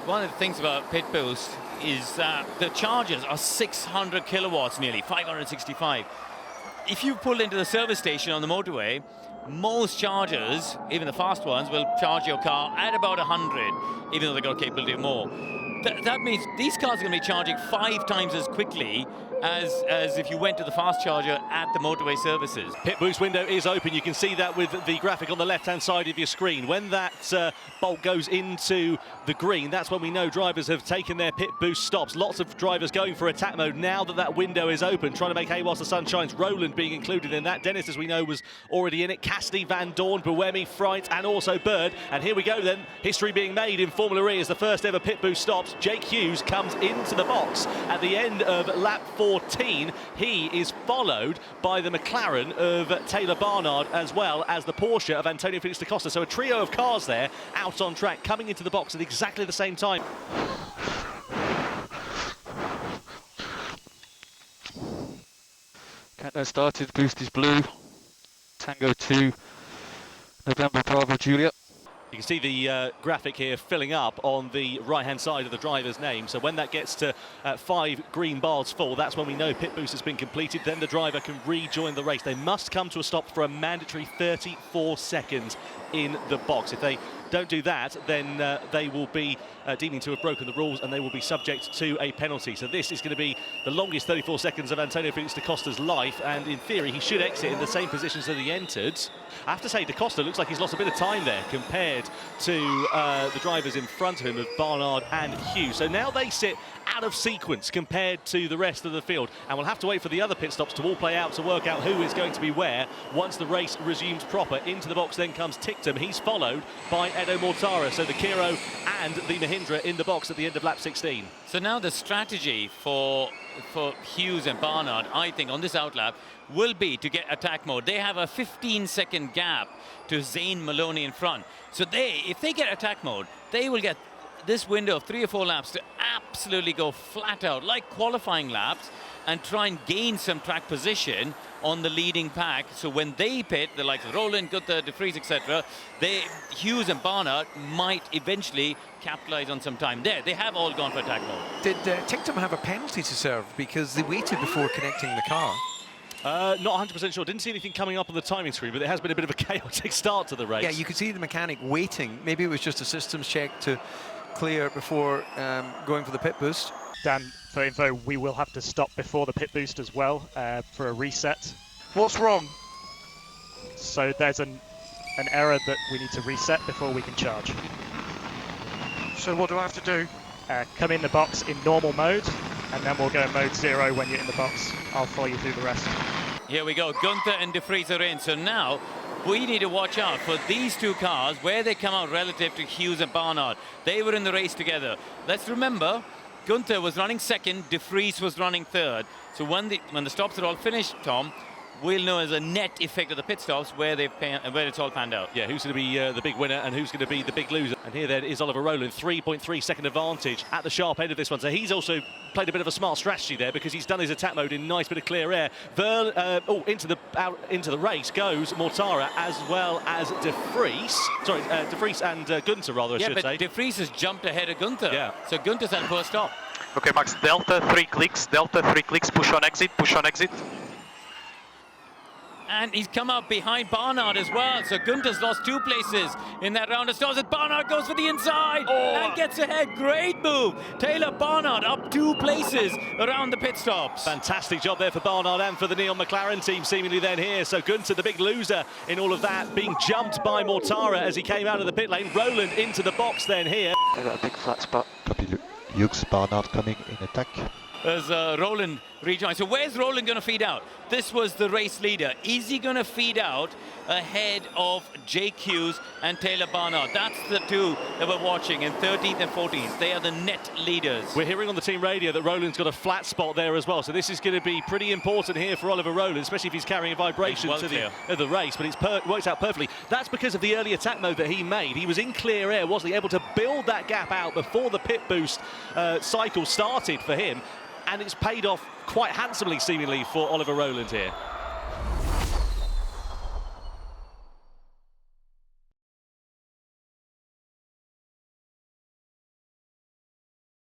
One of the things about pit boost is that the chargers are 600 kilowatts nearly, 565. If you pull into the service station on the motorway, most chargers, even the fast ones, will charge your car at about 100, even though they've got capability of more. That means these cars are going to be charging 5 times as quickly as if you went to the fast charger at the motorway services. Pit boost window is open. You can see that with the graphic on the left-hand side of your screen. When that bolt goes into the green, that's when we know drivers have taken their pit boost stops. Lots of drivers going for attack mode now that that window is open, trying to make hay whilst the sun shines. Roland being included in that. Dennis, as we know, was already in it. Cassidy, Van Dorn, Buemi, Fright, and also Bird. And here we go then. History being made in Formula E as the first ever pit boost stops. Jake Hughes comes into the box at the end of lap 14. He is followed by the McLaren of Taylor Barnard, as well as the Porsche of Antonio Felix da Costa. So a trio of cars there out on track, coming into the box at exactly the same time. Countdown started, boost is blue. Tango 2, November Bravo Julia. You can see the graphic here filling up on the right-hand side of the driver's name. So when that gets to 5 green bars full, that's when we know pit boost has been completed. Then the driver can rejoin the race. They must come to a stop for a mandatory 34 seconds in the box. If they don't do that, then they will be deeming to have broken the rules and they will be subject to a penalty. So this is going to be the longest 34 seconds of Antonio Felix da Costa's life, and in theory he should exit in the same positions that he entered. I have to say, da Costa looks like he's lost a bit of time there compared to the drivers in front of him of Barnard and Hughes. So now they sit out of sequence compared to the rest of the field, and we'll have to wait for the other pit stops to all play out to work out who is going to be where once the race resumes proper. Into the box then comes Tictum. He's followed by Edo Mortara, so the Kiro and the Mahindra in the box at the end of lap 16. So now the strategy for Hughes and Barnard, I think, on this outlap will be to get attack mode. They have a 15-second gap to Zane Maloney in front. So if they get attack mode, they will get this window of 3 or 4 laps to absolutely go flat out, like qualifying laps, and try and gain some track position on the leading pack. So when they pit, the likes of Roland, Gunther, De Vries, etc., Hughes and Barnard might eventually capitalize on some time there. They have all gone for attack mode. Did Tictum have a penalty to serve because they waited before connecting the car? Not 100% sure. Didn't see anything coming up on the timing screen, but there has been a bit of a chaotic start to the race. Yeah, you could see the mechanic waiting. Maybe it was just a systems check to clear before going for the pit boost. Dan, for info, we will have to stop before the pit boost as well for a reset. What's wrong? So there's an error that we need to reset before we can charge. So what do I have to do? Come in the box in normal mode, and then we'll go in mode 0 when you're in the box. I'll follow you through the rest. Here we go, Gunther and De Vries are in. So now we need to watch out for these 2 cars, where they come out relative to Hughes and Barnard. They were in the race together. Let's remember, Gunther was running second, De Vries was running third. So when the stops are all finished, Tom, we'll know as a net effect of the pit stops where it's all panned out. Yeah, who's going to be the big winner and who's going to be the big loser. And here then is Oliver Rowland, 3.3 second advantage at the sharp end of this one. So he's also played a bit of a smart strategy there because he's done his attack mode in nice bit of clear air. Into the race goes Mortara as well as De Vries. Sorry, De Vries and Gunther, rather, I should say. Yeah, but De Vries has jumped ahead of Gunther. Yeah. So Gunther's had first stop. Okay, Max, Delta 3 clicks, push on exit, And he's come out behind Barnard as well. So Gunther's lost 2 places in that round of stops. And Barnard goes for the inside and gets ahead. Great move. Taylor Barnard up 2 places around the pit stops. Fantastic job there for Barnard and for the Neon McLaren team seemingly then here. So Gunther, the big loser in all of that, being jumped by Mortara as he came out of the pit lane. Roland into the box then here. I got a big flat spot. Copy, Hughes, Barnard coming in attack. As Roland rejoins. So where's Roland going to feed out? This was the race leader. Is he going to feed out ahead of Jake Hughes and Taylor Barnard? That's the 2 that we're watching in 13th and 14th. They are the net leaders. We're hearing on the team radio that Roland's got a flat spot there as well. So this is going to be pretty important here for Oliver Rowland, especially if he's carrying a vibration to the race. But it works out perfectly. That's because of the early attack mode that he made. He was in clear air, wasn't he? Able to build that gap out before the pit boost cycle started for him. And it's paid off quite handsomely, seemingly, for Oliver Rowland here.